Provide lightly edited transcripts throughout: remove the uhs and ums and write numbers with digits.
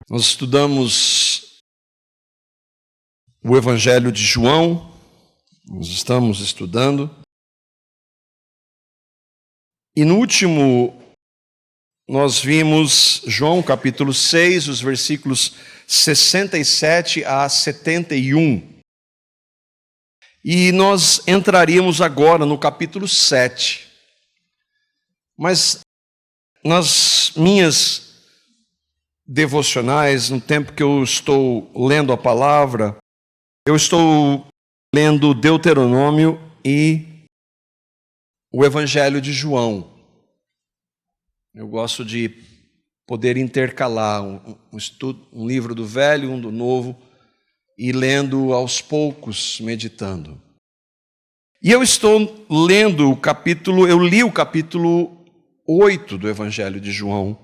Nós estudamos o Evangelho de João, nós estamos estudando, e no último nós vimos João capítulo 6, os versículos 67 a 71. E nós entraríamos agora no capítulo 7. Mas nas minhas devocionais, no tempo que eu estou lendo a palavra, eu estou lendo Deuteronômio e o Evangelho de João. Eu gosto de poder intercalar um livro do Velho, um do Novo, e lendo aos poucos, meditando. E eu estou lendo eu li o capítulo 8 do Evangelho de João.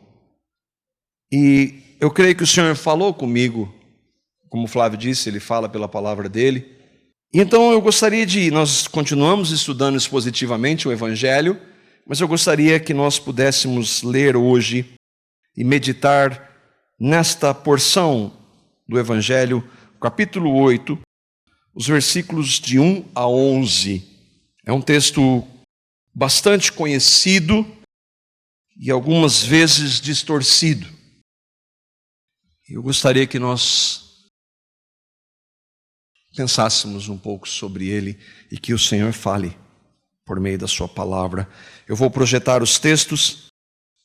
E eu creio que o Senhor falou comigo, como o Flávio disse, ele fala pela palavra dele. Então eu gostaria nós continuamos estudando expositivamente o Evangelho, mas eu gostaria que nós pudéssemos ler hoje e meditar nesta porção do Evangelho, capítulo 8, os versículos de 1 a 11. É um texto bastante conhecido e algumas vezes distorcido. Eu gostaria que nós pensássemos um pouco sobre ele e que o Senhor fale por meio da sua palavra. Eu vou projetar os textos,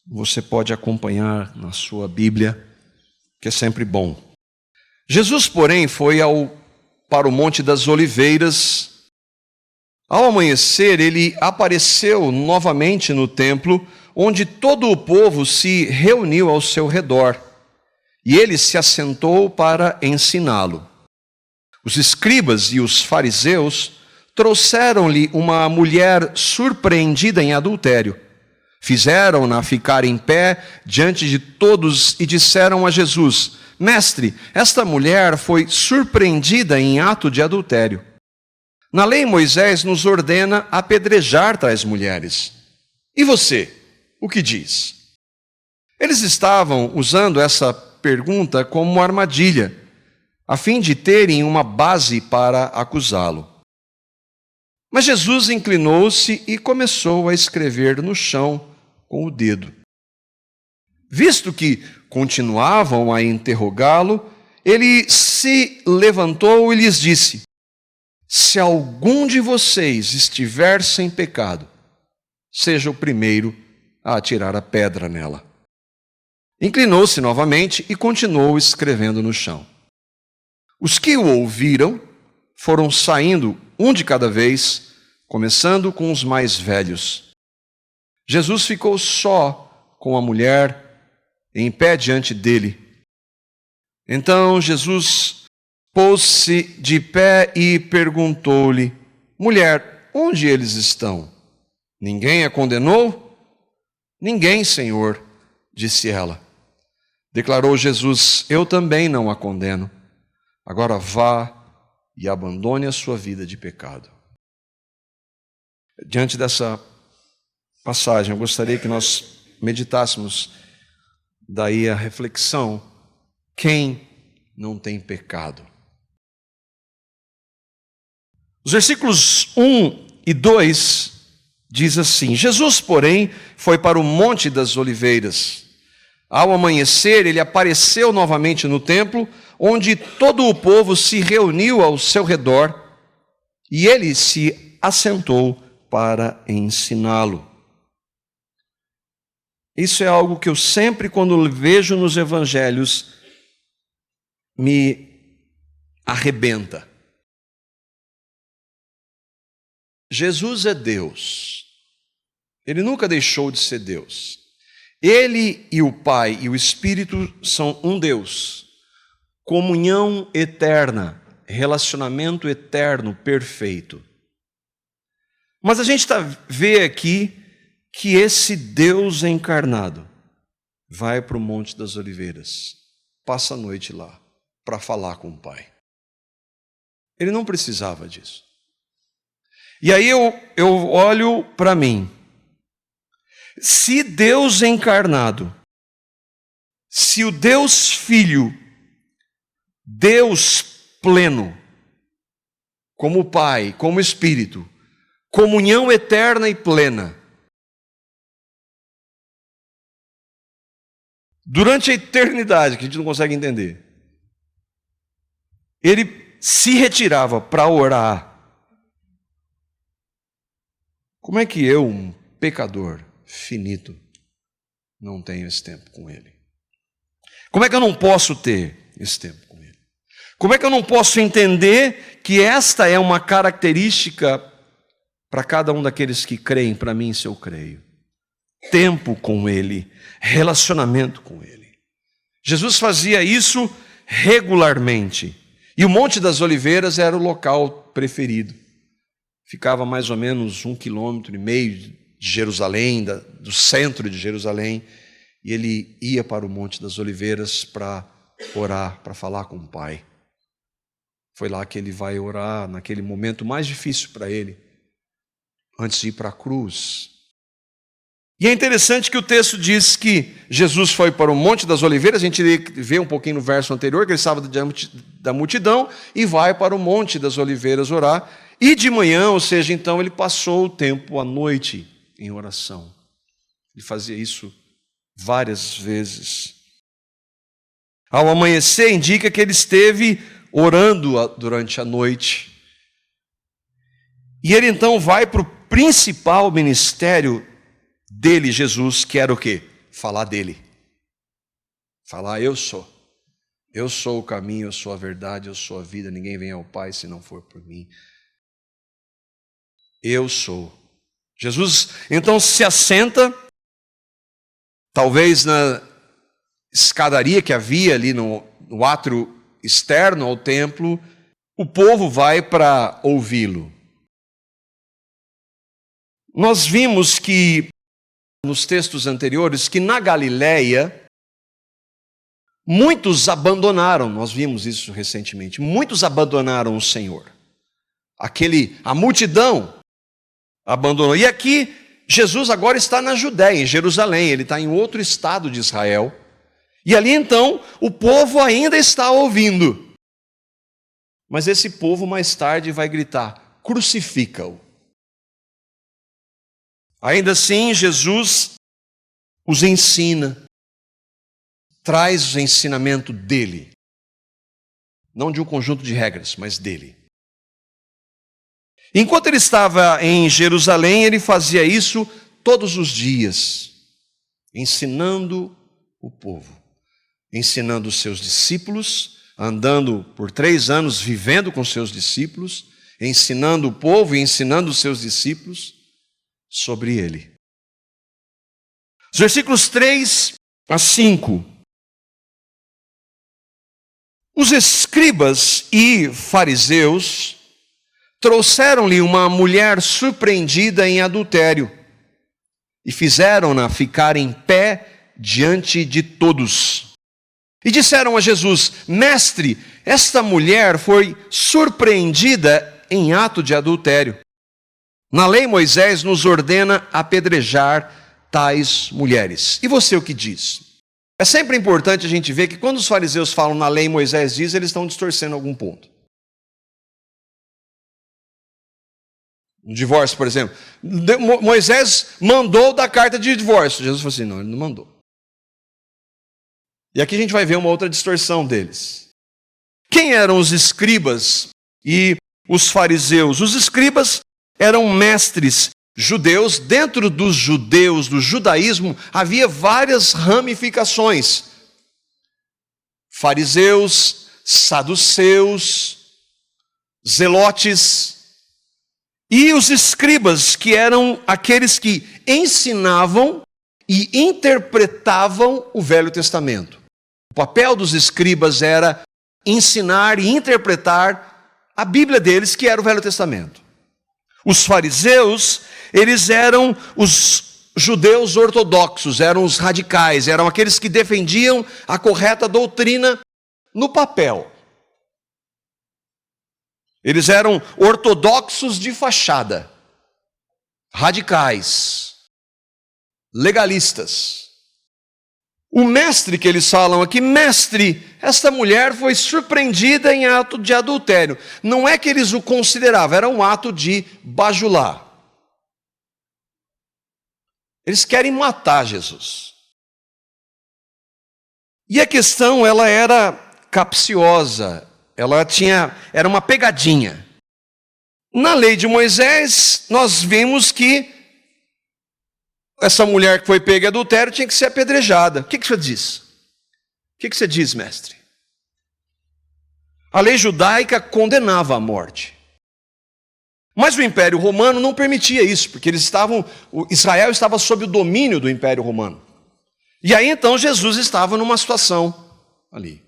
você pode acompanhar na sua Bíblia, que é sempre bom. Jesus, porém, foi para o Monte das Oliveiras. Ao amanhecer, ele apareceu novamente no templo, onde todo o povo se reuniu ao seu redor. E ele se assentou para ensiná-lo. Os escribas e os fariseus trouxeram-lhe uma mulher surpreendida em adultério. Fizeram-na ficar em pé diante de todos e disseram a Jesus: Mestre, esta mulher foi surpreendida em ato de adultério. Na lei, Moisés nos ordena apedrejar tais mulheres. E você, o que diz? Eles estavam usando essa pergunta como armadilha, a fim de terem uma base para acusá-lo. Mas Jesus inclinou-se e começou a escrever no chão com o dedo. Visto que continuavam a interrogá-lo, ele se levantou e lhes disse: Se algum de vocês estiver sem pecado, seja o primeiro a atirar a pedra nela. Inclinou-se novamente e continuou escrevendo no chão. Os que o ouviram foram saindo um de cada vez, começando com os mais velhos. Jesus ficou só com a mulher em pé diante dele. Então Jesus pôs-se de pé e perguntou-lhe: Mulher, onde eles estão? Ninguém a condenou? Ninguém, Senhor, disse ela. Declarou Jesus: Eu também não a condeno. Agora vá e abandone a sua vida de pecado. Diante dessa passagem, eu gostaria que nós meditássemos daí a reflexão: quem não tem pecado? Os versículos 1 e 2 diz assim: Jesus, porém, foi para o Monte das Oliveiras. Ao amanhecer, ele apareceu novamente no templo, onde todo o povo se reuniu ao seu redor, e ele se assentou para ensiná-lo. Isso é algo que eu sempre, quando vejo nos evangelhos, me arrebenta. Jesus é Deus. Ele nunca deixou de ser Deus. Ele e o Pai e o Espírito são um Deus. Comunhão eterna, relacionamento eterno, perfeito. Mas a gente vê aqui que esse Deus encarnado vai para o Monte das Oliveiras, passa a noite lá para falar com o Pai. Ele não precisava disso. E aí eu olho para mim. Se Deus encarnado Se o Deus Filho, Deus pleno, como Pai, como Espírito, comunhão eterna e plena, durante a eternidade, que a gente não consegue entender, ele se retirava para orar. Como é que eu, um pecador finito, não tenho esse tempo com ele? Como é que eu não posso ter esse tempo com ele? Como é que eu não posso entender que esta é uma característica para cada um daqueles que creem? Para mim, se eu creio, tempo com ele, relacionamento com ele. Jesus fazia isso regularmente, e o Monte das Oliveiras era o local preferido. Ficava mais ou menos 1,5 km de Jerusalém, do centro de Jerusalém, e ele ia para o Monte das Oliveiras para orar, para falar com o Pai. Foi lá que ele vai orar, naquele momento mais difícil para ele, antes de ir para a cruz. E é interessante que o texto diz que Jesus foi para o Monte das Oliveiras, a gente vê um pouquinho no verso anterior, que ele estava diante da multidão, e vai para o Monte das Oliveiras orar, e de manhã, ou seja, então ele passou o tempo à noite em oração. Ele fazia isso várias vezes. Ao amanhecer, indica que ele esteve orando durante a noite. E ele então vai para o principal ministério dele, Jesus, que era o quê? Falar dele. Falar, eu sou. Eu sou o caminho, eu sou a verdade, eu sou a vida. Ninguém vem ao Pai se não for por mim. Eu sou. Jesus, então, se assenta, talvez na escadaria que havia ali no átrio externo ao templo, o povo vai para ouvi-lo. Nós vimos que, nos textos anteriores, que na Galileia, muitos abandonaram, nós vimos isso recentemente, muitos abandonaram o Senhor. A multidão abandonou. E aqui, Jesus agora está na Judéia, em Jerusalém, ele está em outro estado de Israel. E ali então, o povo ainda está ouvindo. Mas esse povo mais tarde vai gritar, crucifica-o. Ainda assim, Jesus os ensina, traz o ensinamento dele. Não de um conjunto de regras, mas dele. Enquanto ele estava em Jerusalém, ele fazia isso todos os dias, ensinando o povo, ensinando os seus discípulos, andando por 3 anos, vivendo com seus discípulos, ensinando o povo e ensinando os seus discípulos sobre ele. Os versículos 3 a 5. Os escribas e fariseus trouxeram-lhe uma mulher surpreendida em adultério e fizeram-na ficar em pé diante de todos. E disseram a Jesus, mestre, esta mulher foi surpreendida em ato de adultério. Na lei, Moisés nos ordena apedrejar tais mulheres. E você o que diz? É sempre importante a gente ver que quando os fariseus falam na lei, Moisés diz, eles estão distorcendo algum ponto. No divórcio, por exemplo. Moisés mandou dar carta de divórcio. Jesus falou assim, não, ele não mandou. E aqui a gente vai ver uma outra distorção deles. Quem eram os escribas e os fariseus? Os escribas eram mestres judeus. Dentro dos judeus, do judaísmo, havia várias ramificações. Fariseus, saduceus, zelotes. E os escribas, que eram aqueles que ensinavam e interpretavam o Velho Testamento. O papel dos escribas era ensinar e interpretar a Bíblia deles, que era o Velho Testamento. Os fariseus, eles eram os judeus ortodoxos, eram os radicais, eram aqueles que defendiam a correta doutrina no papel. Eles eram ortodoxos de fachada, radicais, legalistas. O mestre que eles falam aqui, mestre, esta mulher foi surpreendida em ato de adultério. Não é que eles o consideravam, era um ato de bajular. Eles querem matar Jesus. E a questão, ela era capciosa, era uma pegadinha. Na lei de Moisés, nós vimos que essa mulher que foi pega em adultério tinha que ser apedrejada. O que você diz? O que você diz, mestre? A lei judaica condenava a morte. Mas o Império Romano não permitia isso, porque Israel estava sob o domínio do Império Romano. E aí então Jesus estava numa situação ali.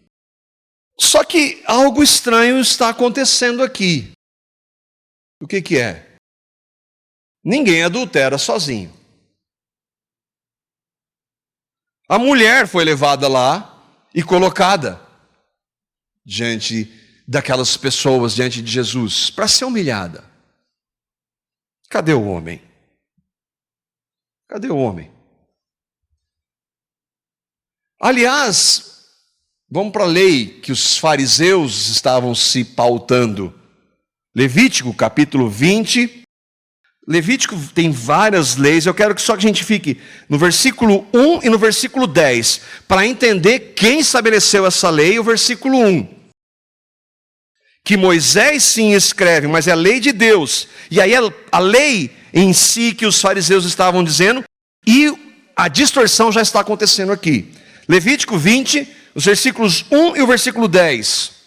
Só que algo estranho está acontecendo aqui. O que é? Ninguém adultera sozinho. A mulher foi levada lá e colocada diante daquelas pessoas, diante de Jesus, para ser humilhada. Cadê o homem? Cadê o homem? Aliás, vamos para a lei que os fariseus estavam se pautando. Levítico, capítulo 20. Levítico tem várias leis, eu quero que só que a gente fique no versículo 1 e no versículo 10, para entender quem estabeleceu essa lei, o versículo 1. Que Moisés sim escreve, mas é a lei de Deus. E aí a lei em si que os fariseus estavam dizendo, e a distorção já está acontecendo aqui. Levítico 20, os versículos 1 e o versículo 10.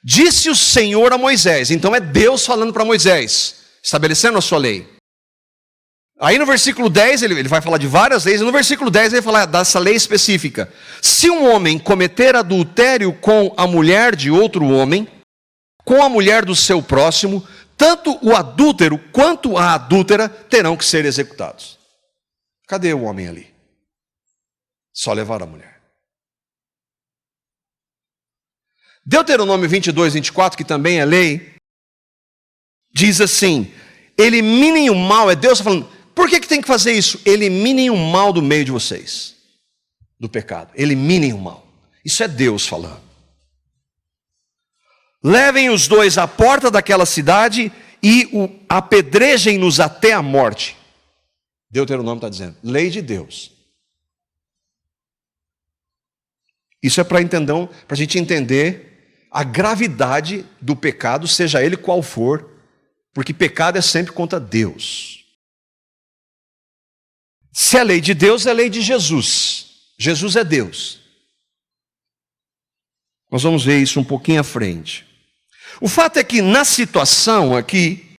Disse o Senhor a Moisés, então é Deus falando para Moisés, estabelecendo a sua lei. Aí no versículo 10, ele vai falar de várias leis, e no versículo 10 ele vai falar dessa lei específica. Se um homem cometer adultério com a mulher de outro homem, com a mulher do seu próximo, tanto o adúltero quanto a adúltera terão que ser executados. Cadê o homem ali? Só levar a mulher. Deuteronômio 22, 24, que também é lei, diz assim, eliminem o mal, é Deus falando, por que tem que fazer isso? Eliminem o mal do meio de vocês, do pecado, eliminem o mal. Isso é Deus falando. Levem os dois à porta daquela cidade e apedrejem-nos até a morte. Deuteronômio está dizendo, lei de Deus. Isso é para a gente entender a gravidade do pecado, seja ele qual for, porque pecado é sempre contra Deus. Se é lei de Deus, é lei de Jesus. Jesus é Deus. Nós vamos ver isso um pouquinho à frente. O fato é que na situação aqui,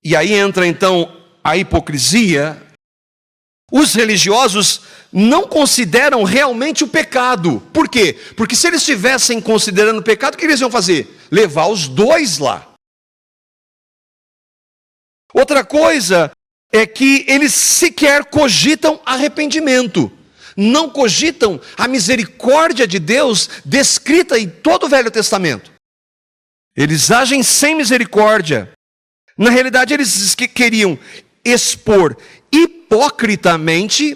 e aí entra então a hipocrisia, os religiosos não consideram realmente o pecado. Por quê? Porque se eles estivessem considerando o pecado, o que eles iam fazer? Levar os dois lá. Outra coisa é que eles sequer cogitam arrependimento. Não cogitam a misericórdia de Deus descrita em todo o Velho Testamento. Eles agem sem misericórdia. Na realidade, eles queriam expor hipocritamente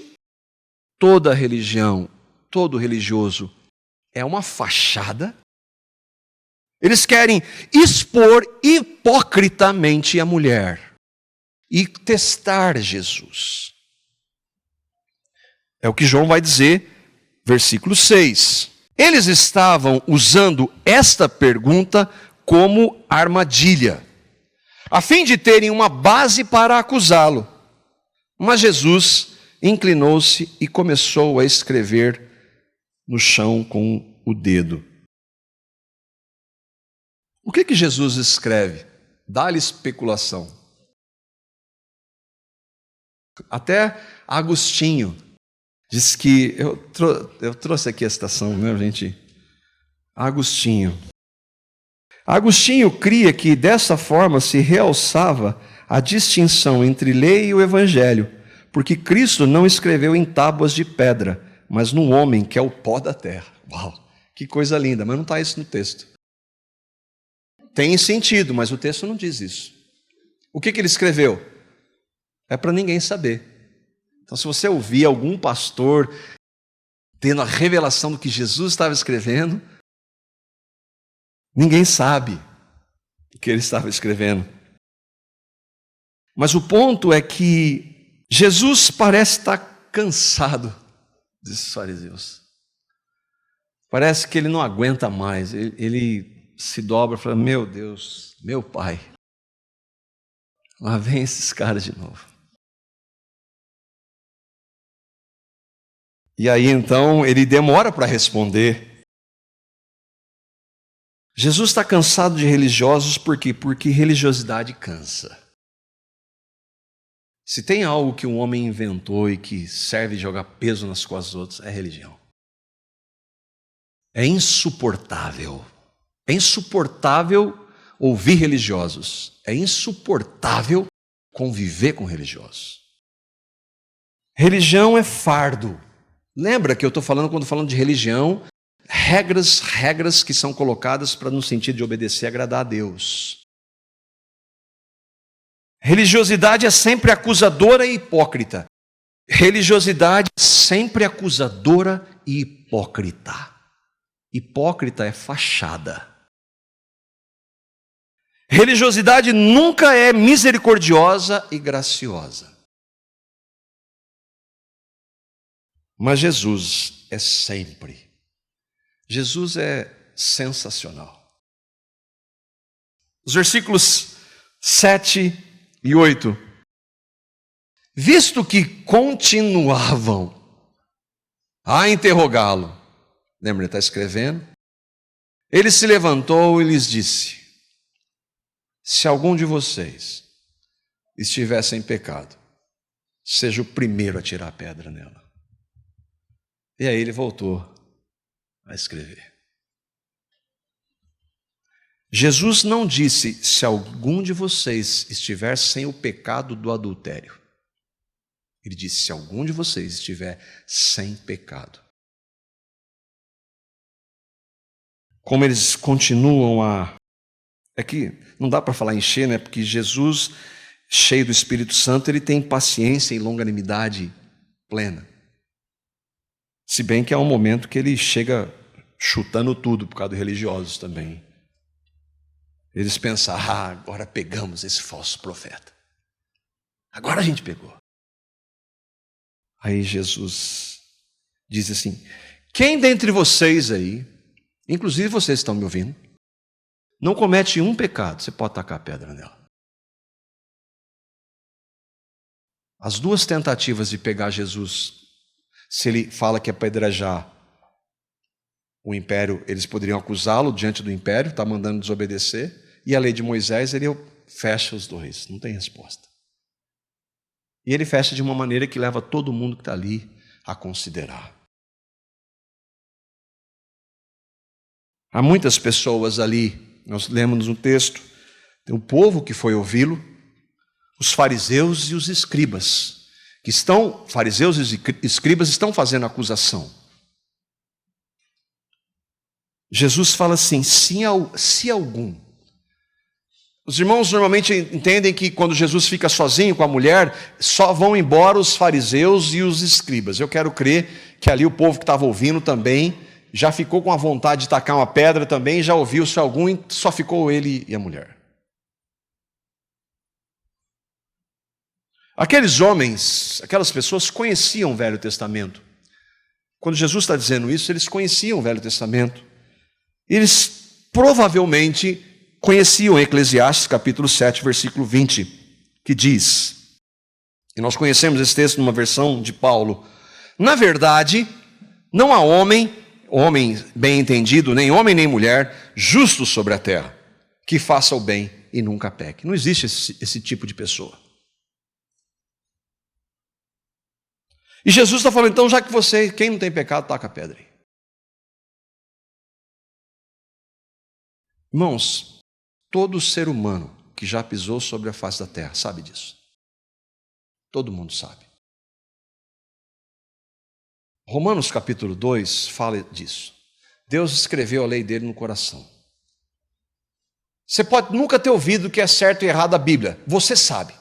toda religião, todo religioso é uma fachada. Eles querem expor hipocritamente a mulher e testar Jesus. É o que João vai dizer, versículo 6. Eles estavam usando esta pergunta como armadilha, a fim de terem uma base para acusá-lo. Mas Jesus inclinou-se e começou a escrever no chão com o dedo. O que Jesus escreve? Dá-lhe especulação. Até Agostinho diz que, eu trouxe aqui a citação, né, gente? Agostinho cria que dessa forma se realçava a distinção entre lei e o evangelho, porque Cristo não escreveu em tábuas de pedra, mas num homem que é o pó da terra. Uau, que coisa linda, mas não está isso no texto. Tem sentido, mas o texto não diz isso. O que ele escreveu? É para ninguém saber. Então, se você ouvir algum pastor tendo a revelação do que Jesus estava escrevendo, ninguém sabe o que ele estava escrevendo. Mas o ponto é que Jesus parece estar cansado desses fariseus. Parece que ele não aguenta mais. Ele se dobra e fala: meu Deus, meu Pai, lá vem esses caras de novo. E aí então ele demora para responder. Jesus está cansado de religiosos por quê? Porque religiosidade cansa. Se tem algo que um homem inventou e que serve de jogar peso nas costas dos outros, é religião. É insuportável. É insuportável ouvir religiosos. É insuportável conviver com religiosos. Religião é fardo. Lembra que eu estou falando, quando falando de religião, regras que são colocadas para no sentido de obedecer e agradar a Deus. Religiosidade é sempre acusadora e hipócrita. Religiosidade é sempre acusadora e hipócrita. Hipócrita é fachada. Religiosidade nunca é misericordiosa e graciosa. Mas Jesus é sempre. Jesus é sensacional. Os versículos 7 e 8. Visto que continuavam a interrogá-lo, lembra, ele está escrevendo? Ele se levantou e lhes disse: se algum de vocês estiver sem pecado, seja o primeiro a tirar a pedra nela. E aí ele voltou a escrever. Jesus não disse: se algum de vocês estiver sem o pecado do adultério. Ele disse: se algum de vocês estiver sem pecado. Como eles continuam a... É que não dá para falar encher, né? Porque Jesus, cheio do Espírito Santo, ele tem paciência e longanimidade plena. Se bem que há um momento que ele chega chutando tudo por causa dos religiosos também. Eles pensam: agora pegamos esse falso profeta. Agora a gente pegou. Aí Jesus diz assim: quem dentre vocês aí, inclusive vocês estão me ouvindo, não comete um pecado, você pode tacar a pedra nela. As duas tentativas de pegar Jesus, se ele fala que é apedrejar o império, eles poderiam acusá-lo diante do império, está mandando desobedecer. E a lei de Moisés, ele fecha os dois, não tem resposta. E ele fecha de uma maneira que leva todo mundo que está ali a considerar. Há muitas pessoas ali, nós lemos no texto, tem um povo que foi ouvi-lo, os fariseus e os escribas, fariseus e escribas estão fazendo acusação. Jesus fala assim: se algum. Os irmãos normalmente entendem que quando Jesus fica sozinho com a mulher, só vão embora os fariseus e os escribas. Eu quero crer que ali o povo que estava ouvindo também já ficou com a vontade de tacar uma pedra também, já ouviu se algum, só ficou ele e a mulher. Aqueles homens, aquelas pessoas conheciam o Velho Testamento. Quando Jesus está dizendo isso, eles conheciam o Velho Testamento. Eles provavelmente conheciam Eclesiastes capítulo 7, versículo 20, que diz, e nós conhecemos esse texto numa versão de Paulo: na verdade, não há homem bem entendido, nem homem nem mulher, justo sobre a terra, que faça o bem e nunca peque. Não existe esse tipo de pessoa. E Jesus está falando: então, já que quem não tem pecado, taca a pedra aí. Irmãos, todo ser humano que já pisou sobre a face da terra sabe disso. Todo mundo sabe. Romanos capítulo 2 fala disso. Deus escreveu a lei dele no coração. Você pode nunca ter ouvido o que é certo e errado da Bíblia. Você sabe.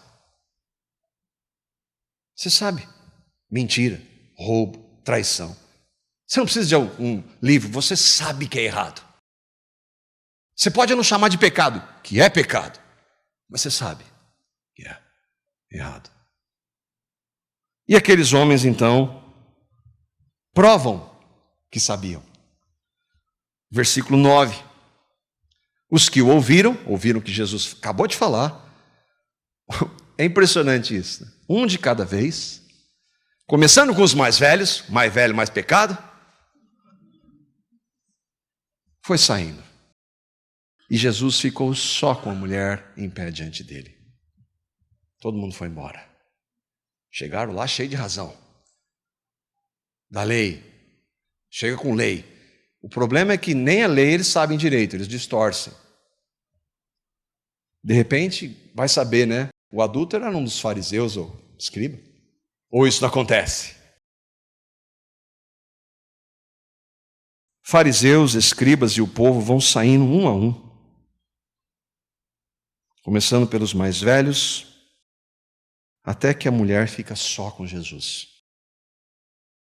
Você sabe. mentira, roubo, traição. Você não precisa de algum livro, você sabe que é errado. Você pode não chamar de pecado, que é pecado, mas você sabe que é errado. E aqueles homens, então, provam que sabiam. Versículo 9. Os que o ouviram que Jesus acabou de falar. É impressionante isso. Um de cada vez. Começando com os mais velhos, mais velho, mais pecado. Foi saindo. E Jesus ficou só com a mulher em pé diante dele. Todo mundo foi embora. Chegaram lá cheio de razão. Da lei. Chega com lei. O problema é que nem a lei eles sabem direito, eles distorcem. De repente, vai saber, né? O adúltero era um dos fariseus ou escriba. Ou isso não acontece? Fariseus, escribas e o povo vão saindo um a um. Começando pelos mais velhos, até que a mulher fica só com Jesus.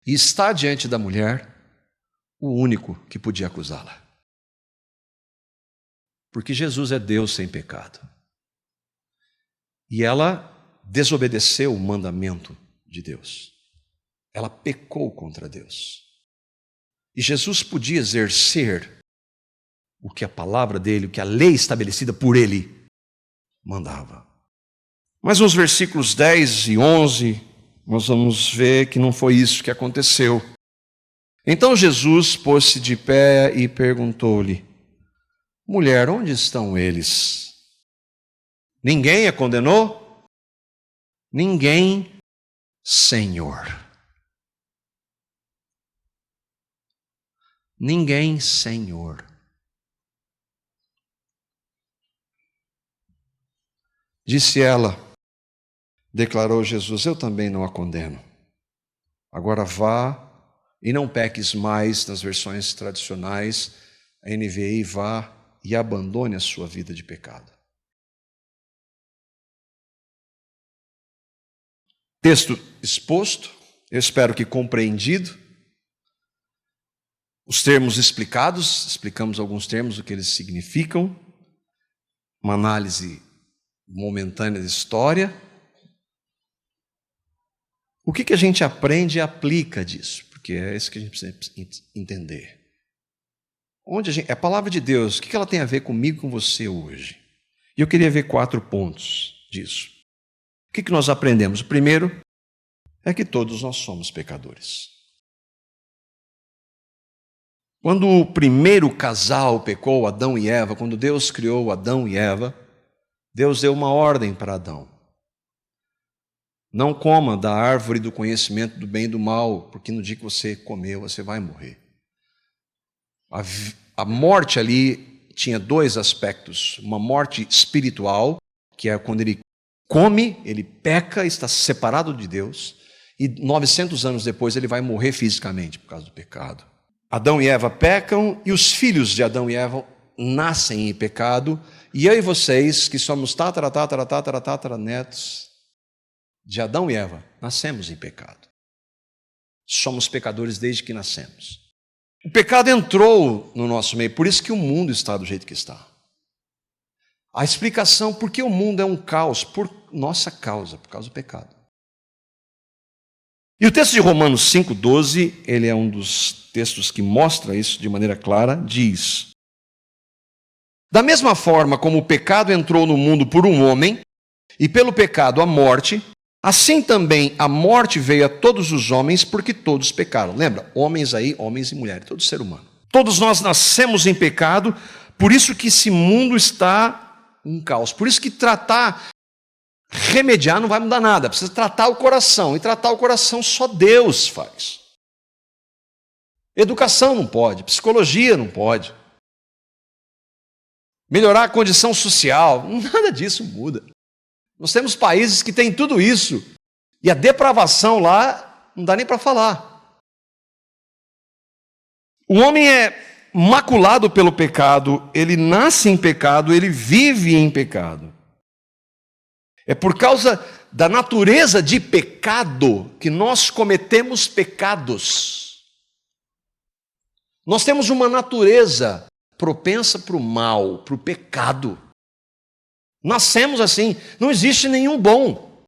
E está diante da mulher o único que podia acusá-la. Porque Jesus é Deus sem pecado. E ela desobedeceu o mandamento de Deus. Ela pecou contra Deus. E Jesus podia exercer o que a palavra dele, o que a lei estabelecida por ele mandava. Mas nos versículos 10 e 11, nós vamos ver que não foi isso que aconteceu. Então Jesus pôs-se de pé e perguntou-lhe: mulher, onde estão eles? Ninguém a condenou? Ninguém, Senhor. Ninguém, Senhor. Disse ela, declarou Jesus: eu também não a condeno. Agora vá e não peques mais. Nas versões tradicionais, a NVI, vá e abandone a sua vida de pecado. Texto exposto, eu espero que compreendido. Os termos explicados, explicamos alguns termos, o que eles significam. Uma análise momentânea da história. O que a gente aprende e aplica disso? Porque é isso que a gente precisa entender. É a palavra de Deus, o que ela tem a ver comigo e com você hoje? E eu queria ver 4 pontos disso. O que nós aprendemos? O primeiro é que todos nós somos pecadores. Quando o primeiro casal pecou, Adão e Eva, quando Deus criou Adão e Eva, Deus deu uma ordem para Adão: não coma da árvore do conhecimento do bem e do mal, porque no dia que você comer, você vai morrer. A morte ali tinha 2 aspectos: uma morte espiritual, que é quando ele come, ele peca, está separado de Deus, e 900 anos depois ele vai morrer fisicamente por causa do pecado. Adão e Eva pecam, e os filhos de Adão e Eva nascem em pecado, e eu e vocês, que somos netos de Adão e Eva, nascemos em pecado. Somos pecadores desde que nascemos. O pecado entrou no nosso meio, por isso que o mundo está do jeito que está. A explicação por que o mundo é um caos, por nossa causa, por causa do pecado. E o texto de Romanos 5,12, ele é um dos textos que mostra isso de maneira clara, diz: da mesma forma como o pecado entrou no mundo por um homem, e pelo pecado a morte, assim também a morte veio a todos os homens, porque todos pecaram. Lembra? Homens aí, homens e mulheres, todo ser humano. Todos nós nascemos em pecado, por isso que esse mundo está um caos. Por isso que remediar não vai mudar nada, precisa tratar o coração, e tratar o coração só Deus faz. Educação não pode, psicologia não pode. Melhorar a condição social, nada disso muda. Nós temos países que têm tudo isso, e a depravação lá não dá nem para falar. O homem é maculado pelo pecado, ele nasce em pecado, ele vive em pecado. É por causa da natureza de pecado que nós cometemos pecados. Nós temos uma natureza propensa para o mal, para o pecado. Nascemos assim, não existe nenhum bom.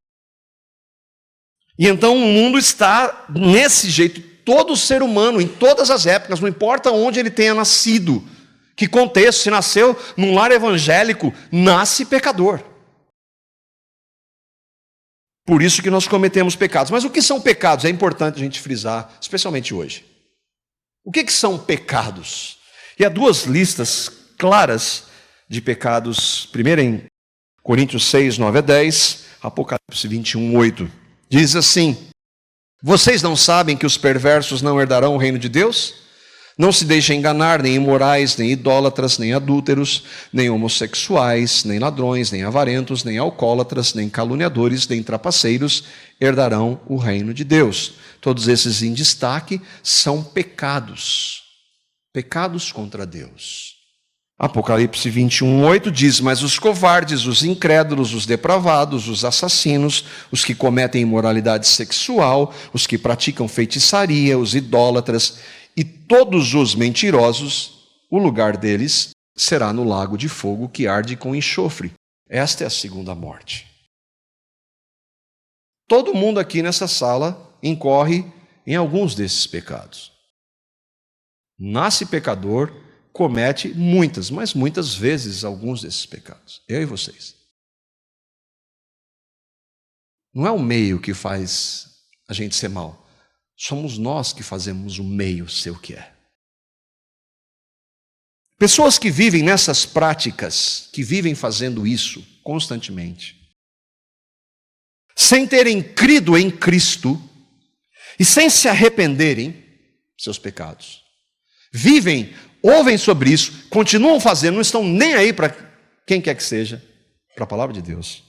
E então o mundo está nesse jeito, todo ser humano, em todas as épocas, não importa onde ele tenha nascido, que contexto, se nasceu num lar evangélico, nasce pecador. Por isso que nós cometemos pecados. Mas o que são pecados? É importante a gente frisar, especialmente hoje. O que são pecados? E há duas listas claras de pecados. Primeiro em Coríntios 6, 9 a 10, Apocalipse 21, 8. Diz assim: vocês não sabem que os perversos não herdarão o reino de Deus? Não se deixem enganar, nem imorais, nem idólatras, nem adúlteros, nem homossexuais, nem ladrões, nem avarentos, nem alcoólatras, nem caluniadores, nem trapaceiros herdarão o reino de Deus. Todos esses em destaque são pecados. Pecados contra Deus. Apocalipse 21, 8 diz: mas os covardes, os incrédulos, os depravados, os assassinos, os que cometem imoralidade sexual, os que praticam feitiçaria, os idólatras e todos os mentirosos, o lugar deles será no lago de fogo que arde com enxofre. Esta é a segunda morte. Todo mundo aqui nessa sala incorre em alguns desses pecados. Nasce pecador, comete muitas, mas muitas vezes alguns desses pecados. Eu e vocês. Não é o meio que faz a gente ser mal. Somos nós que fazemos o meio ser o que é. Pessoas que vivem nessas práticas, que vivem fazendo isso constantemente, sem terem crido em Cristo e sem se arrependerem de seus pecados, vivem, ouvem sobre isso, continuam fazendo, não estão nem aí para quem quer que seja, para a palavra de Deus.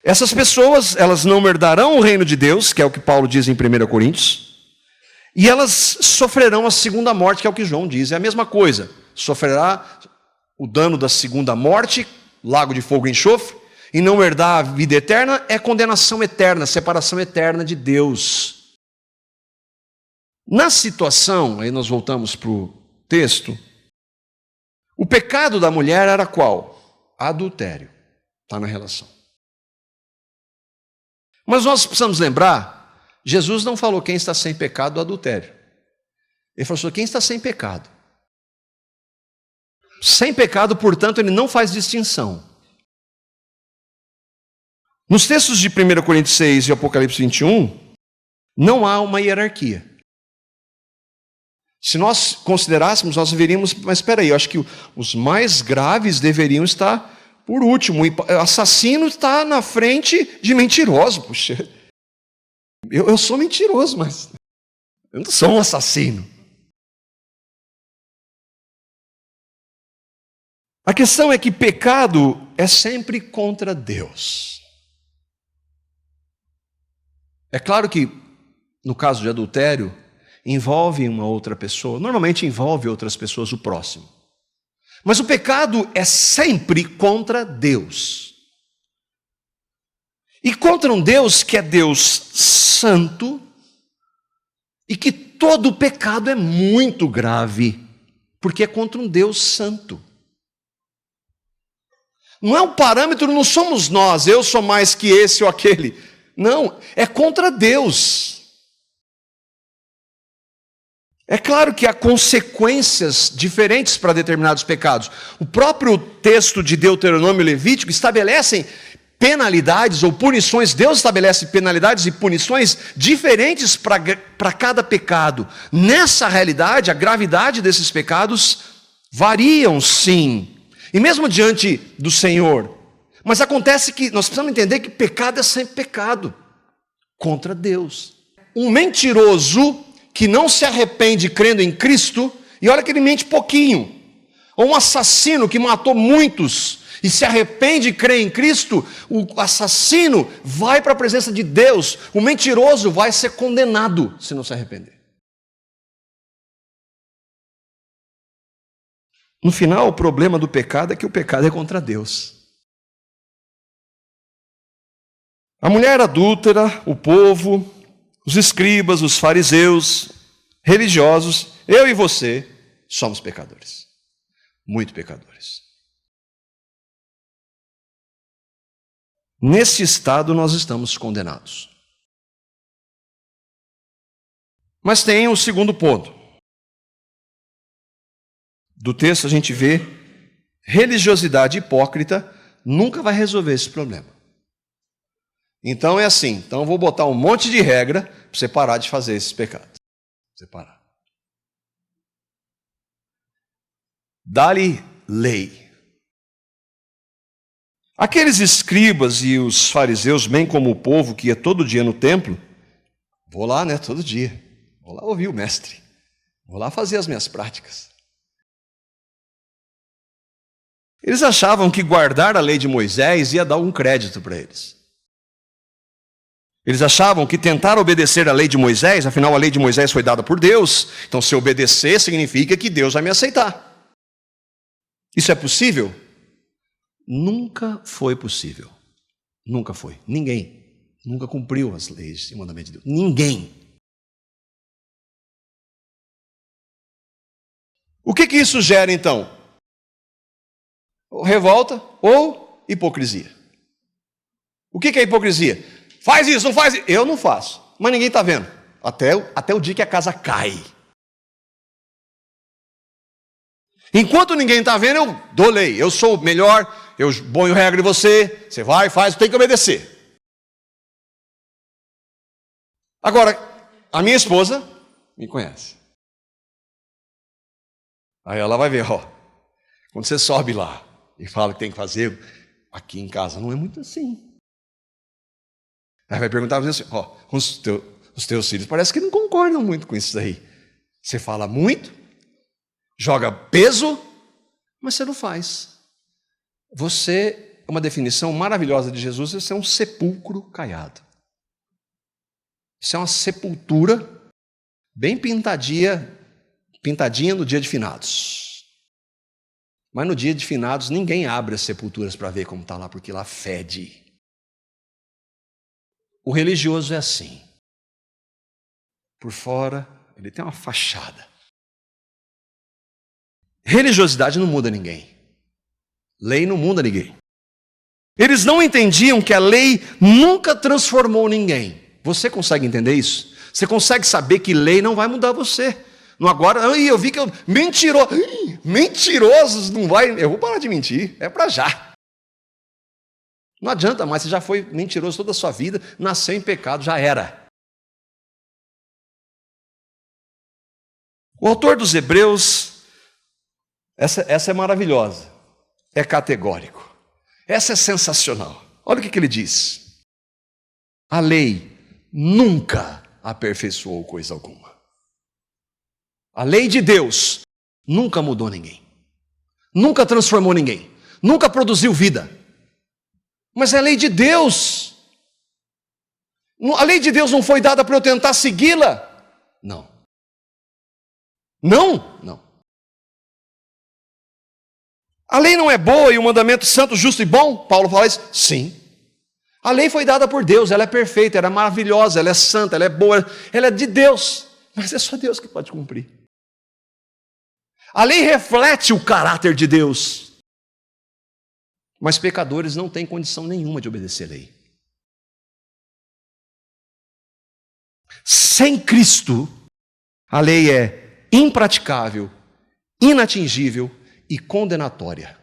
Essas pessoas, elas não herdarão o reino de Deus, que é o que Paulo diz em 1 Coríntios, e elas sofrerão a segunda morte, que é o que João diz. É a mesma coisa. Sofrerá o dano da segunda morte, lago de fogo e enxofre, e não herdar a vida eterna é condenação eterna, separação eterna de Deus. Na situação, aí nós voltamos para o texto, o pecado da mulher era qual? Adultério. Está na relação. Mas nós precisamos lembrar, Jesus não falou quem está sem pecado do adultério. Ele falou quem está sem pecado. Sem pecado, portanto, ele não faz distinção. Nos textos de 1 Coríntios 6 e Apocalipse 21, não há uma hierarquia. Se nós considerássemos, nós veríamos, mas espera aí, eu acho que os mais graves deveriam estar por último. Assassino está na frente de mentiroso. Puxa, eu sou mentiroso, mas eu não sou um assassino. A questão é que pecado é sempre contra Deus. É claro que, no caso de adultério, envolve uma outra pessoa, normalmente envolve outras pessoas, o próximo. Mas o pecado é sempre contra Deus. E contra um Deus que é Deus santo e que todo pecado é muito grave, porque é contra um Deus santo. Não é um parâmetro, não somos nós, eu sou mais que esse ou aquele. Não, é contra Deus. É claro que há consequências diferentes para determinados pecados. O próprio texto de Deuteronômio e Levítico estabelecem penalidades ou punições. Deus estabelece penalidades e punições diferentes para cada pecado. Nessa realidade, a gravidade desses pecados variam sim. E mesmo diante do Senhor. Mas acontece que nós precisamos entender que pecado é sempre pecado contra Deus. Um mentiroso que não se arrepende crendo em Cristo, e olha que ele mente pouquinho. Ou um assassino que matou muitos e se arrepende e crê em Cristo, o assassino vai para a presença de Deus, o mentiroso vai ser condenado se não se arrepender. No final, o problema do pecado é que o pecado é contra Deus. A mulher adúltera, o povo, os escribas, os fariseus, religiosos, eu e você somos pecadores. Muito pecadores. Nesse estado nós estamos condenados. Mas tem o segundo ponto. Do texto a gente vê, religiosidade hipócrita nunca vai resolver esse problema. Então é assim, então eu vou botar um monte de regra para você parar de fazer esses pecados. Você parar. Dá-lhe lei. Aqueles escribas e os fariseus, bem como o povo que ia todo dia no templo, vou lá, né, todo dia. Vou lá ouvir o mestre. Vou lá fazer as minhas práticas. Eles achavam que guardar a lei de Moisés ia dar um crédito para eles. Eles achavam que tentar obedecer a lei de Moisés, afinal a lei de Moisés foi dada por Deus, então se obedecer significa que Deus vai me aceitar. Isso é possível? Nunca foi possível. Nunca foi. Ninguém nunca cumpriu as leis e mandamentos de Deus. Ninguém. O que isso gera então? Revolta ou hipocrisia. O que é hipocrisia? Faz isso, não faz isso. Eu não faço, mas ninguém está vendo. Até o dia que a casa cai. Enquanto ninguém está vendo, eu dou lei. Eu sou melhor, eu ponho regra em você. Você vai, faz, tem que obedecer. Agora, a minha esposa me conhece. Aí ela vai ver, quando você sobe lá e fala que tem que fazer, aqui em casa não é muito assim. Aí vai perguntar para você assim, os teus filhos parece que não concordam muito com isso daí. Você fala muito, joga peso, mas você não faz. Você, uma definição maravilhosa de Jesus, você é um sepulcro caiado. Isso é uma sepultura bem pintadinha no dia de finados. Mas no dia de finados ninguém abre as sepulturas para ver como está lá, porque lá fede. O religioso é assim. Por fora, ele tem uma fachada. Religiosidade não muda ninguém. Lei não muda ninguém. Eles não entendiam que a lei nunca transformou ninguém. Você consegue entender isso? Você consegue saber que lei não vai mudar você? Não agora, eu vi que mentirosos não vai, eu vou parar de mentir, é para já. Não adianta mais, você já foi mentiroso toda a sua vida, nasceu em pecado, já era. O autor dos Hebreus, essa é maravilhosa, é categórico, essa é sensacional. Olha o que ele diz: a lei nunca aperfeiçoou coisa alguma. A lei de Deus nunca mudou ninguém, nunca transformou ninguém, nunca produziu vida. Mas é a lei de Deus. A lei de Deus não foi dada para eu tentar segui-la? Não. Não. A lei não é boa e o mandamento santo, justo e bom? Paulo fala isso? Sim. A lei foi dada por Deus, ela é perfeita, ela é maravilhosa, ela é santa, ela é boa, ela é de Deus. Mas é só Deus que pode cumprir. A lei reflete o caráter de Deus. Mas pecadores não têm condição nenhuma de obedecer a lei. Sem Cristo, a lei é impraticável, inatingível e condenatória.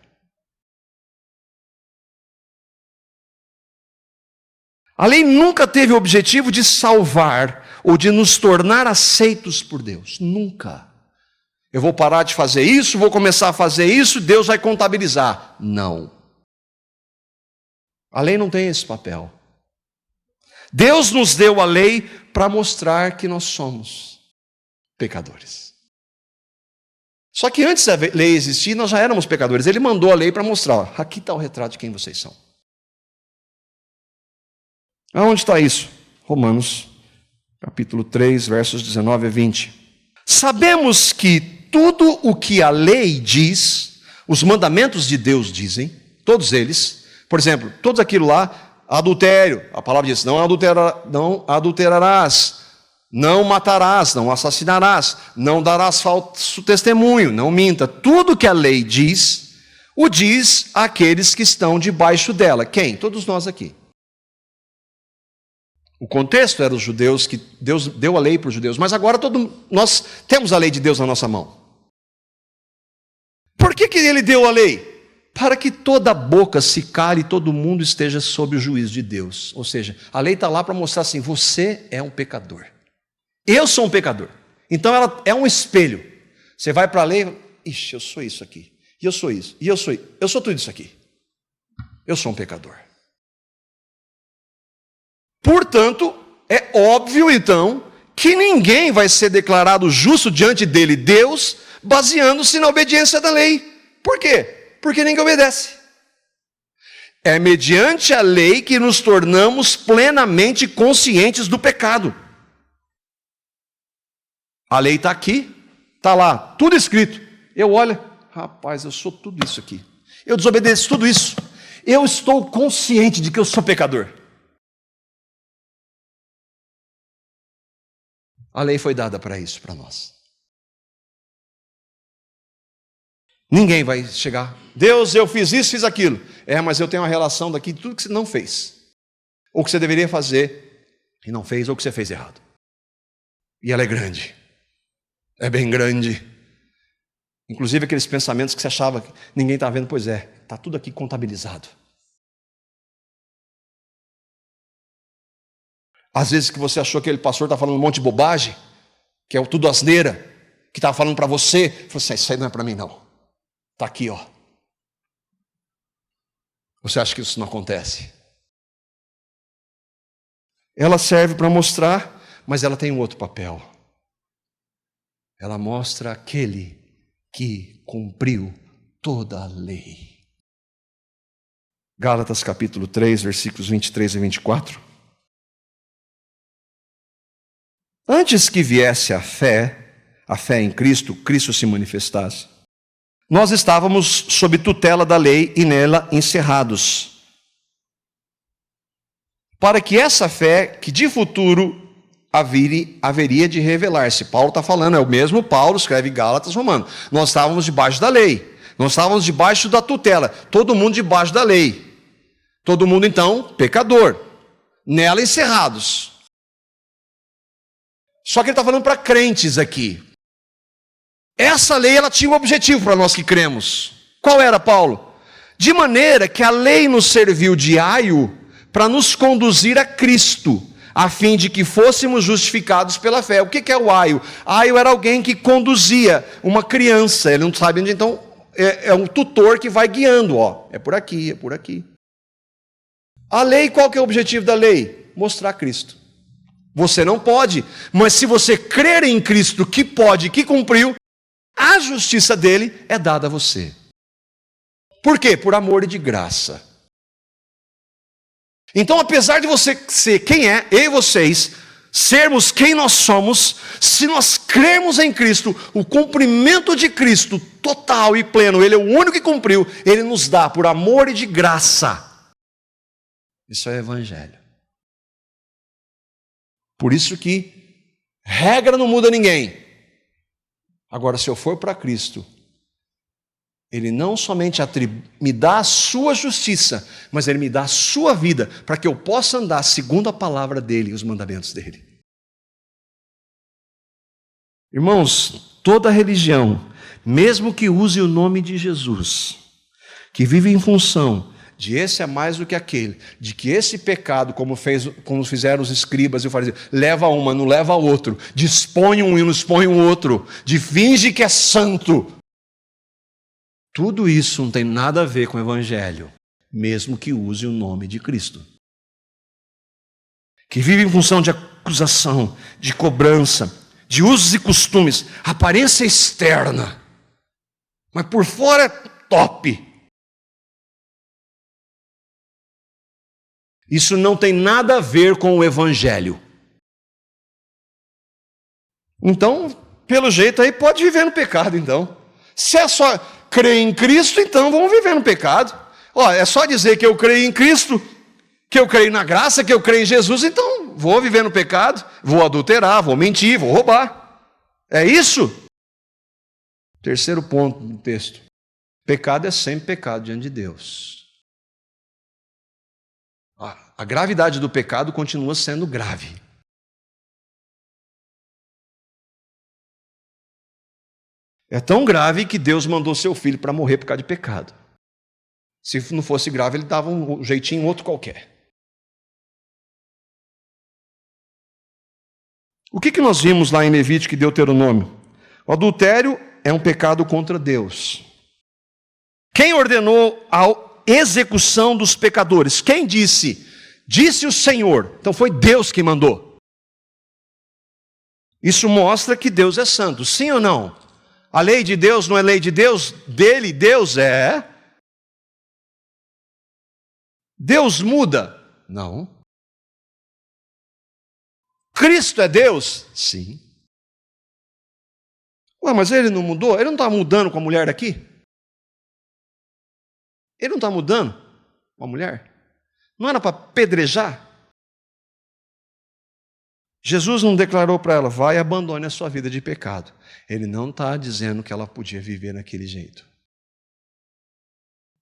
A lei nunca teve o objetivo de salvar ou de nos tornar aceitos por Deus. Nunca. Eu vou parar de fazer isso, vou começar a fazer isso, Deus vai contabilizar. Não. A lei não tem esse papel. Deus nos deu a lei para mostrar que nós somos pecadores. Só que antes da lei existir, nós já éramos pecadores. Ele mandou a lei para mostrar, aqui está o retrato de quem vocês são. Aonde está isso? Romanos, capítulo 3, versos 19 a 20. Sabemos que tudo o que a lei diz, os mandamentos de Deus dizem, todos eles, por exemplo, todos aquilo lá, Adultério, a palavra diz, não adulterarás, não matarás, não assassinarás, não darás falso testemunho, não minta. Tudo que a lei diz, o diz àqueles que estão debaixo dela. Quem? Todos nós aqui. O contexto era os judeus, que Deus deu a lei para os judeus, mas agora nós temos a lei de Deus na nossa mão. Por que ele deu a lei? Para que toda boca se cale e todo mundo esteja sob o juízo de Deus. Ou seja, a lei está lá para mostrar assim, você é um pecador. Eu sou um pecador. Então ela é um espelho. Você vai para a lei e ixi, eu sou isso aqui. E eu sou isso. E eu sou tudo isso aqui. Eu sou um pecador. Portanto, é óbvio então que ninguém vai ser declarado justo diante dele, Deus, baseando-se na obediência da lei. Por quê? Porque ninguém obedece. É mediante a lei que nos tornamos plenamente conscientes do pecado. A lei está aqui, está lá, tudo escrito. Eu olho, rapaz, eu sou tudo isso aqui. Eu desobedeço tudo isso. Eu estou consciente de que eu sou pecador. A lei foi dada para isso, para nós. Ninguém vai chegar, Deus, eu fiz isso, fiz aquilo. Mas eu tenho uma relação daqui de tudo que você não fez. Ou que você deveria fazer e não fez, ou que você fez errado. E ela é grande. É bem grande. Inclusive aqueles pensamentos que você achava que ninguém está vendo, pois é, está tudo aqui contabilizado. Às vezes que você achou que aquele pastor está falando um monte de bobagem, que é tudo asneira, que estava falando para você, falou assim, isso aí não é para mim não. Está aqui, ó. Você acha que isso não acontece? Ela serve para mostrar, mas ela tem um outro papel. Ela mostra aquele que cumpriu toda a lei. Gálatas capítulo 3, versículos 23 e 24. Antes que viesse a fé em Cristo, Cristo se manifestasse, nós estávamos sob tutela da lei e nela encerrados. Para que essa fé, que de futuro haveria de revelar-se. Paulo está falando, é o mesmo Paulo, escreve Gálatas, Romano. Nós estávamos debaixo da lei, nós estávamos debaixo da tutela, todo mundo debaixo da lei. Todo mundo então, pecador, nela encerrados. Só que ele está falando para crentes aqui. Essa lei, ela tinha um objetivo para nós que cremos. Qual era, Paulo? De maneira que a lei nos serviu de aio para nos conduzir a Cristo, a fim de que fôssemos justificados pela fé. O que é o aio? Aio era alguém que conduzia uma criança, ele não sabe onde, então é um tutor que vai guiando, ó. É por aqui, é por aqui. A lei, qual que é o objetivo da lei? Mostrar Cristo. Você não pode, mas se você crer em Cristo que pode, que cumpriu, a justiça dele é dada a você. Por quê? Por amor e de graça. Então, apesar de você ser quem é, eu e vocês, sermos quem nós somos, se nós crermos em Cristo, o cumprimento de Cristo, total e pleno, Ele é o único que cumpriu, Ele nos dá por amor e de graça. Isso é evangelho. Por isso que regra não muda ninguém. Agora, se eu for para Cristo, Ele não somente me dá a sua justiça, mas Ele me dá a sua vida, para que eu possa andar segundo a palavra dEle e os mandamentos dEle. Irmãos, toda religião, mesmo que use o nome de Jesus, que vive em função de esse é mais do que aquele, de que esse pecado, como fizeram os escribas e o fariseu, leva uma, não leva a outro, dispõe um e não dispõe o outro, de finge que é santo. Tudo isso não tem nada a ver com o evangelho, mesmo que use o nome de Cristo. Que vive em função de acusação, de cobrança, de usos e costumes, aparência externa, mas por fora é top. Isso não tem nada a ver com o evangelho. Então, pelo jeito aí, pode viver no pecado, então. Se é só crer em Cristo, então vamos viver no pecado. É só dizer que eu creio em Cristo, Que eu creio na graça, que eu creio em Jesus, então vou viver no pecado, vou adulterar, vou mentir, vou roubar. É isso? Terceiro ponto do texto. Pecado é sempre pecado diante de Deus. A gravidade do pecado continua sendo grave. É tão grave que Deus mandou seu filho para morrer por causa de pecado. Se não fosse grave, ele dava um jeitinho outro qualquer. O que nós vimos lá em Levítico e Deuteronômio? O adultério é um pecado contra Deus. Quem ordenou a execução dos pecadores? Quem disse? Disse o Senhor. Então foi Deus que mandou. Isso mostra que Deus é santo, sim ou não? A lei de Deus não é lei de Deus? Dele, Deus é. Deus muda? Não. Cristo é Deus? Sim. Ué, mas ele não mudou? Ele não está mudando com a mulher daqui? Ele não está mudando com a mulher? Não era para apedrejar? Jesus não declarou para ela, vai e abandone a sua vida de pecado. Ele não está dizendo que ela podia viver naquele jeito.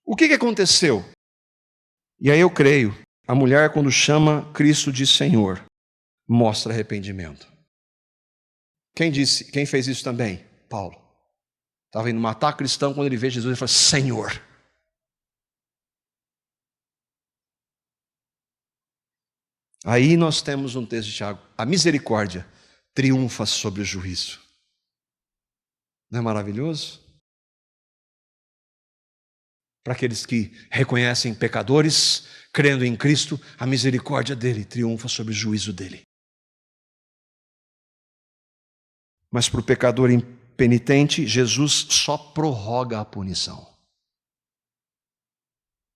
O que aconteceu? E aí eu creio, a mulher quando chama Cristo de Senhor, mostra arrependimento. Quem fez isso também? Paulo. Estava indo matar cristão, quando ele vê Jesus, ele fala, Senhor. Aí nós temos um texto de Tiago, a misericórdia triunfa sobre o juízo. Não é maravilhoso? Para aqueles que reconhecem pecadores, crendo em Cristo, a misericórdia dele triunfa sobre o juízo dele. Mas para o pecador impenitente, Jesus só prorroga a punição.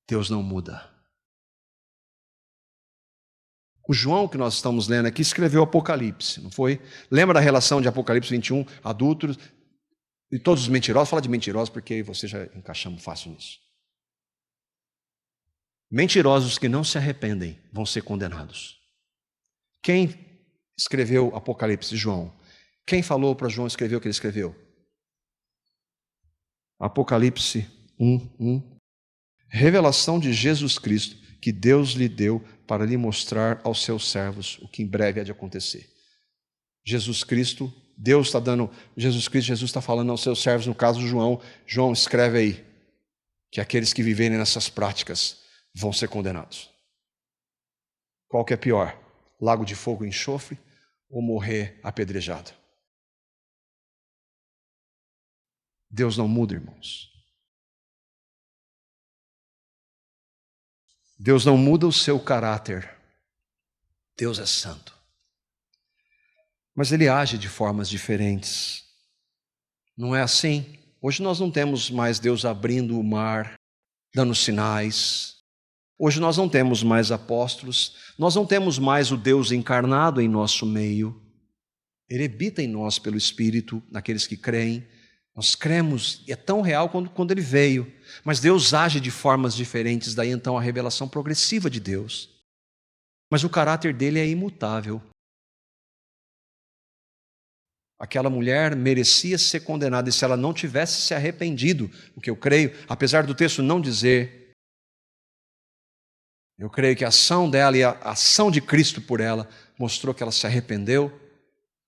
Deus não muda. O João, que nós estamos lendo aqui, escreveu Apocalipse, não foi? Lembra da relação de Apocalipse 21, adúlteros e todos os mentirosos? Fala de mentirosos, porque você já encaixamos fácil nisso. Mentirosos que não se arrependem vão ser condenados. Quem escreveu Apocalipse? João. Quem falou para João escrever o que ele escreveu? Apocalipse 1:1. Revelação de Jesus Cristo, que Deus lhe deu para lhe mostrar aos seus servos o que em breve há de acontecer. Jesus Cristo, Deus está dando, Jesus está falando aos seus servos, no caso João. João, escreve aí, que aqueles que viverem nessas práticas vão ser condenados. Qual que é pior? Lago de fogo e enxofre ou morrer apedrejado? Deus não muda, irmãos. Deus não muda o seu caráter. Deus é santo. Mas Ele age de formas diferentes. Não é assim? Hoje nós não temos mais Deus abrindo o mar, dando sinais. Hoje nós não temos mais apóstolos. Nós não temos mais o Deus encarnado em nosso meio. Ele habita em nós pelo Espírito, naqueles que creem. Nós cremos, e é tão real quando Ele veio. Mas Deus age de formas diferentes, daí então a revelação progressiva de Deus. Mas o caráter dele é imutável. Aquela mulher merecia ser condenada, e se ela não tivesse se arrependido, o que eu creio, apesar do texto não dizer, eu creio que a ação dela e a ação de Cristo por ela mostrou que ela se arrependeu,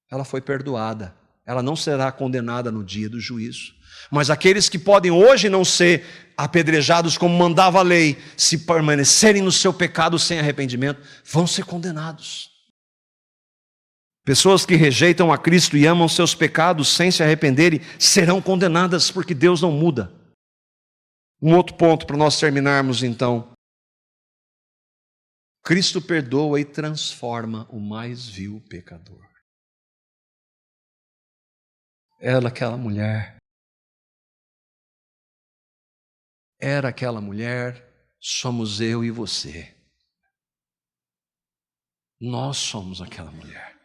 ela foi perdoada. Ela não será condenada no dia do juízo. Mas aqueles que podem hoje não ser apedrejados como mandava a lei, se permanecerem no seu pecado sem arrependimento, vão ser condenados. Pessoas que rejeitam a Cristo e amam seus pecados sem se arrependerem, serão condenadas porque Deus não muda. Um outro ponto para nós terminarmos então. Cristo perdoa e transforma o mais vil pecador. Era aquela mulher, somos eu e você. Nós somos aquela mulher.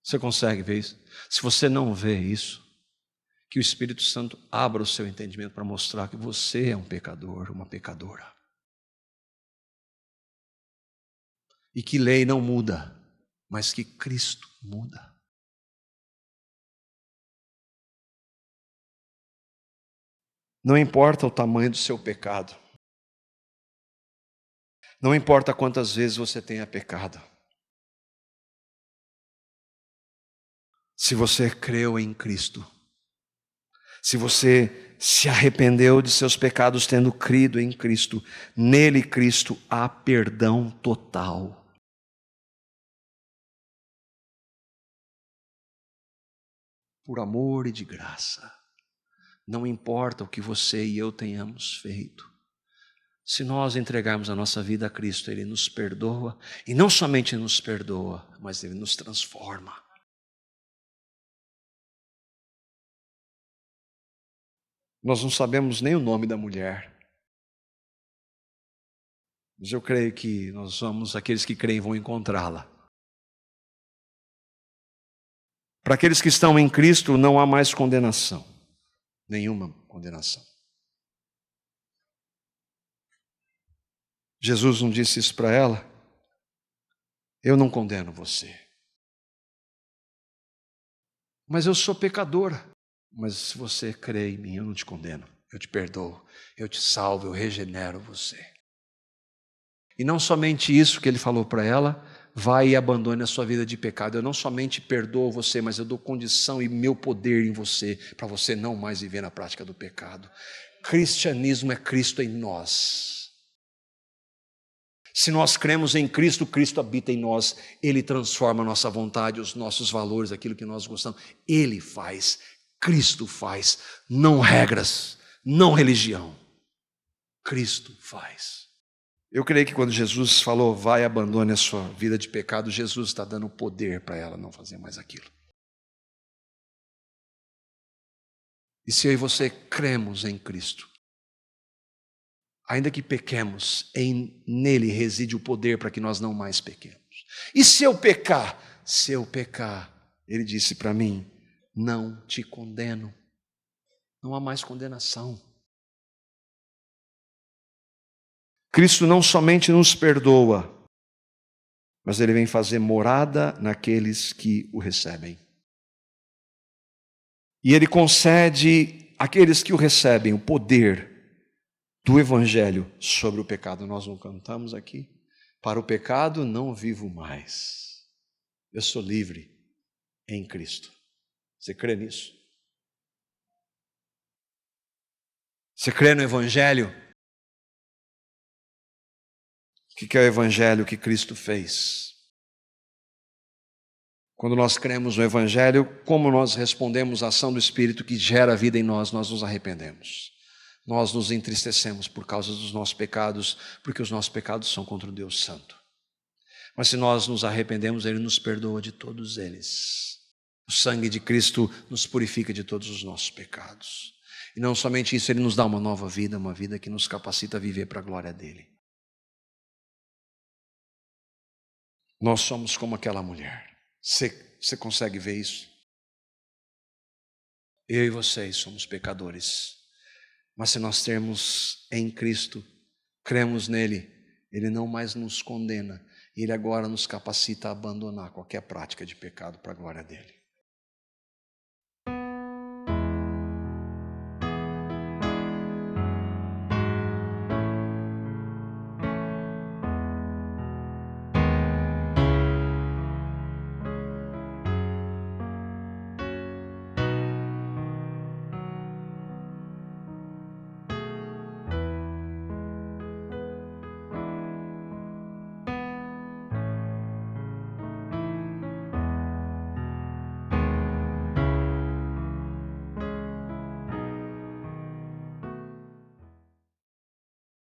Você consegue ver isso? Se você não vê isso, Que o Espírito Santo abra o seu entendimento para mostrar que você é um pecador, uma pecadora. E que lei não muda, mas que Cristo muda. Não importa o tamanho do seu pecado. Não importa quantas vezes você tenha pecado. Se você creu em Cristo, se você se arrependeu de seus pecados tendo crido em Cristo, nele, Cristo, há perdão total. Por amor e de graça. Não importa o que você e eu tenhamos feito. Se nós entregarmos a nossa vida a Cristo, Ele nos perdoa. E não somente nos perdoa, mas Ele nos transforma. Nós não sabemos nem o nome da mulher. Mas eu creio que nós somos aqueles que creem vão encontrá-la. Para aqueles que estão em Cristo não há mais condenação. Nenhuma condenação. Jesus não disse isso para ela? Eu não condeno você. Mas eu sou pecadora. Mas se você crê em mim, eu não te condeno. Eu te perdoo, eu te salvo, eu regenero você. E não somente isso que ele falou para ela, vai e abandone a sua vida de pecado. Eu não somente perdoo você, mas eu dou condição e meu poder em você, para você não mais viver na prática do pecado. Cristianismo é Cristo em nós. Se nós cremos em Cristo, Cristo habita em nós. Ele transforma a nossa vontade, os nossos valores, aquilo que nós gostamos. Ele faz, Cristo faz, não regras, não religião. Cristo faz. Eu creio que quando Jesus falou, vai, abandone a sua vida de pecado, Jesus está dando poder para ela não fazer mais aquilo. E se eu e você cremos em Cristo, ainda que pequemos, nele reside o poder para que nós não mais pequemos. E se eu pecar? Se eu pecar, ele disse para mim, não te condeno. Não há mais condenação. Cristo não somente nos perdoa, mas Ele vem fazer morada naqueles que o recebem. E Ele concede àqueles que o recebem o poder do Evangelho sobre o pecado. Nós não cantamos aqui? Para o pecado não vivo mais. Eu sou livre em Cristo. Você crê nisso? Você crê no Evangelho? O que é o Evangelho que Cristo fez? Quando nós cremos no Evangelho, como nós respondemos à ação do Espírito que gera vida em nós, nós nos arrependemos. Nós nos entristecemos por causa dos nossos pecados, porque os nossos pecados são contra o Deus Santo. Mas se nós nos arrependemos, Ele nos perdoa de todos eles. O sangue de Cristo nos purifica de todos os nossos pecados. E não somente isso, Ele nos dá uma nova vida, uma vida que nos capacita a viver para a glória dEle. Nós somos como aquela mulher. Você consegue ver isso? Eu e vocês somos pecadores. Mas se nós temos em Cristo, cremos nele, Ele não mais nos condena. Ele agora nos capacita a abandonar qualquer prática de pecado para a glória dEle.